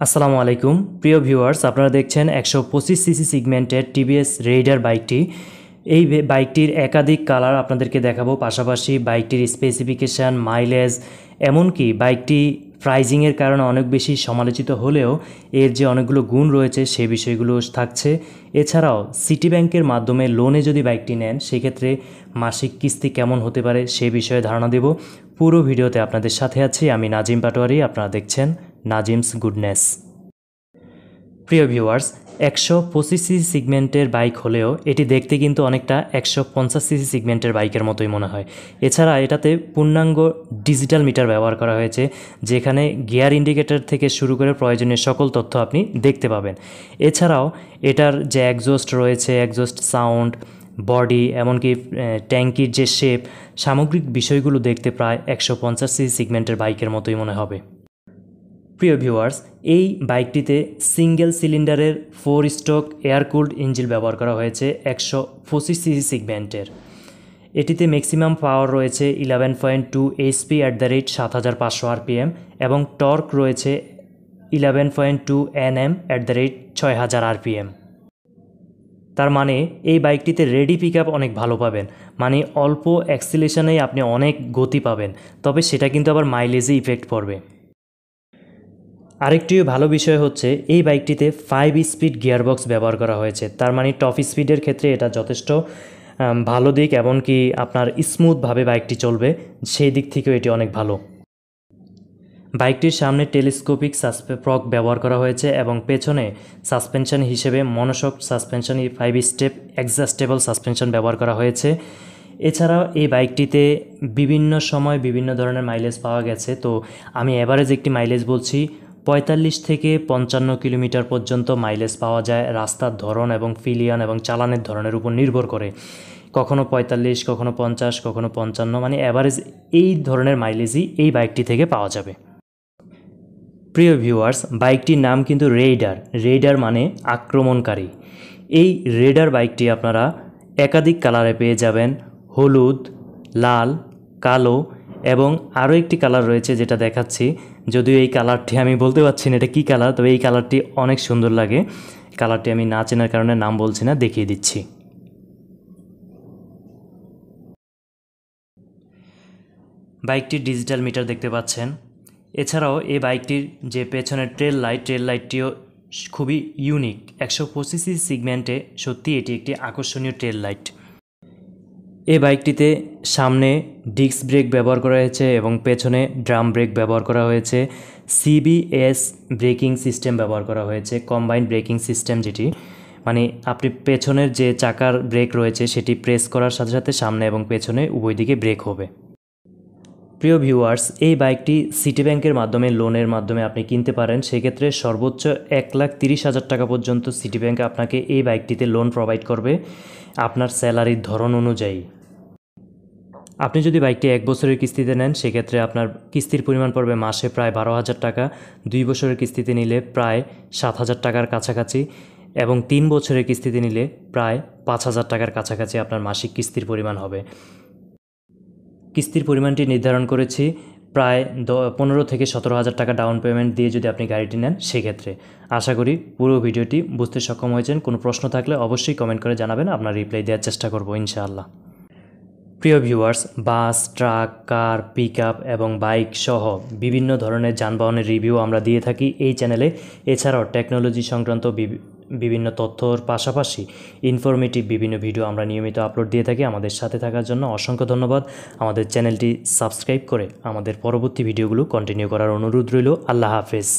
আসসালামু আলাইকুম প্রিয় ভিউয়ার্স, আপনারা দেখছেন 125 সিসি সেগমেন্টের টিভিএস রেইডার বাইকটি। এই বাইকটির একাধিক কালার আপনাদেরকে দেখাবো, পাশাপাশি বাইকটির স্পেসিফিকেশান, মাইলেজ, এমনকি বাইকটি প্রাইজিংয়ের কারণে অনেক বেশি সমালোচিত হলেও এর যে অনেকগুলো গুণ রয়েছে সেই বিষয়গুলো থাকছে। এছাড়াও সিটি ব্যাংকের মাধ্যমে লোনে যদি বাইকটি নেন সেক্ষেত্রে মাসিক কিস্তি কেমন হতে পারে সে বিষয়ে ধারণা দেব। পুরো ভিডিওতে আপনাদের সাথে আছি আমি নাজিম পাটোয়ারি, আপনারা দেখছেন নাজিমস গুডনেস। প্রিয় ভিউয়ার্স, 125 সিসি সেগমেন্টের বাইক হলেও এটি দেখতে কিন্তু অনেকটা 150 সিসি সেগমেন্টের বাইকের মতোই মনে হয়। এছাড়া এটাতে পূর্ণাঙ্গ ডিজিটাল মিটার ব্যবহার করা হয়েছে, যেখানে গিয়ার ইন্ডিকেটর থেকে শুরু করে প্রয়োজনীয় সকল তথ্য আপনি দেখতে পাবেন। এছাড়াও এটার যে এক্সজস্ট রয়েছে, এক্সজস্ট সাউন্ড, বডি, এমনকি ট্যাঙ্কির যে শেপ, সামগ্রিক বিষয়গুলো দেখতে প্রায় 150 সিসি সেগমেন্টের বাইকের মতোই মনে হবে। প্রিয় ভিউয়ার্স, এই বাইকটিতে সিঙ্গেল সিলিন্ডারের 4 স্ট্রোক এয়ার কুলড ইঞ্জিন ব্যবহার করা হয়েছে 125 সিসি সেগমেন্টের। এটিতে ম্যাক্সিমাম পাওয়ার রয়েছে 11.2 HP @ 7500 RPM এবং টর্ক রয়েছে 11.2 Nm @ 6000 RPM। তার মানে এই বাইকটিতে রেডি পিক আপ অনেক ভালো পাবেন, মানে অল্প অ্যাক্সিলেশনেই আপনি অনেক গতি পাবেন, তবে সেটা কিন্তু আবার মাইলেজে ইফেক্ট পড়বে। আরেকটিও ভালো বিষয় হচ্ছে এই বাইকটিতে 5 স্পিড গিয়ারবক্স ব্যবহার করা হয়েছে। তার মানে টপ স্পিডের ক্ষেত্রে এটা যথেষ্ট ভালো দিক, এমনকি আপনার স্মুথভাবে বাইকটি চলবে সেই দিক থেকেও এটি অনেক ভালো। বাইকটির সামনে টেলিস্কোপিক ফ্রক ব্যবহার করা হয়েছে এবং পেছনে সাসপেনশন হিসেবে monoshock suspension 5 step adjustable suspension ব্যবহার করা হয়েছে। এছাড়াও এই বাইকটিতে বিভিন্ন সময় বিভিন্ন ধরনের মাইলেজ পাওয়া গেছে, তো আমি এভারেজ একটি মাইলেজ বলছি। 45 থেকে 55 কিলোমিটার পর্যন্ত মাইলেজ পাওয়া যায় রাস্তার ধরন এবং ফিলিয়ন এবং চালানের ধরনের উপর নির্ভর করে। কখনো 45, কখনো 50, কখনো 55, মানে অ্যাভারেজ এই ধরনের মাইলেজই এই বাইকটি থেকে পাওয়া যাবে। প্রিয় ভিউয়ার্স, বাইকটির নাম কিন্তু রেইডার মানে আক্রমণকারী। এই রেইডার বাইকটি আপনারা একাধিক কালারে পেয়ে যাবেন, হলুদ, লাল, কালো এবং আরও একটি কালার রয়েছে যেটা দেখাচ্ছি, যদিও এই কালারটি আমি বলতে পারছি না এটা কী কালার, তবে এই কালারটি অনেক সুন্দর লাগে। কালারটি আমি না চেনার কারণে নাম বলছি না, দেখিয়ে দিচ্ছি। বাইকটির ডিজিটাল মিটার দেখতে পাচ্ছেন। এছাড়াও এই বাইকটির যে পেছনের ট্রেল লাইটটিও খুবই ইউনিক। 125 সিসি সেগমেন্টে সত্যি এটি একটি আকর্ষণীয় ট্রেল লাইট। এই বাইকটিতে সামনে ডিস্ক ব্রেক ব্যবহার করা হয়েছে এবং পেছনে ড্রাম ব্রেক ব্যবহার করা হয়েছে। CBS ব্রেকিং সিস্টেম ব্যবহার করা হয়েছে, কম্বাইন্ড ব্রেকিং সিস্টেম, যেটি মানে আপনি পেছনের যে চাকার ব্রেক রয়েছে সেটি প্রেস করার সাথে সাথে সামনে এবং পেছনে উভয় দিকে ব্রেক হবে। প্রিয় ভিউয়ার্স, এই বাইকটি সিটি ব্যাংকের মাধ্যমে লোনের মাধ্যমে আপনি কিনতে পারেন। সেক্ষেত্রে সর্বোচ্চ 1,30,000 টাকা পর্যন্ত সিটি ব্যাংক আপনাকে এই বাইকটিতে লোন প্রোভাইড করবে আপনার স্যালারির ধরন অনুযায়ী। আপনি যদি বাইকটি 1 বছরের কিস্তিতে নেন সেক্ষেত্রে আপনার কিস্তির পরিমাণ পড়বে মাসে প্রায় 12,000 টাকা, 2 বছরের কিস্তিতে নিলে প্রায় 7,000 টাকার কাছাকাছি এবং 3 বছরের কিস্তিতে নিলে প্রায় 5,000 টাকার কাছাকাছি আপনার মাসিক কিস্তির পরিমাণ হবে। কিস্তির পরিমাণটি নির্ধারণ করেছি প্রায় 15 থেকে 17,000 টাকা ডাউন পেমেন্ট দিয়ে যদি আপনি গাড়িটি নেন সেক্ষেত্রে। আশা করি পুরো ভিডিওটি বুঝতে সক্ষম হয়েছেন। কোনো প্রশ্ন থাকলে অবশ্যই কমেন্ট করে জানাবেন, আপনার রিপ্লাই দেওয়ার চেষ্টা করব ইনশাআল্লাহ। প্রিয় ভিউয়ার্স, বাস, ট্রাক, কার, পিকআপ এবং বাইক সহ বিভিন্ন ধরনের যানবাহনের রিভিউ আমরা দিয়ে থাকি এই চ্যানেলে। এছাড়াও টেকনোলজি সংক্রান্ত বিভিন্ন তথ্যর পাশাপাশি ইনফরমেটিভ বিভিন্ন ভিডিও আমরা নিয়মিত আপলোড দিয়ে থাকি। আমাদের সাথে থাকার জন্য অসংখ্য ধন্যবাদ। আমাদের চ্যানেলটি সাবস্ক্রাইব করে আমাদের পরবর্তী ভিডিওগুলো কন্টিনিউ করার অনুরোধ রইল। আল্লাহ হাফেজ।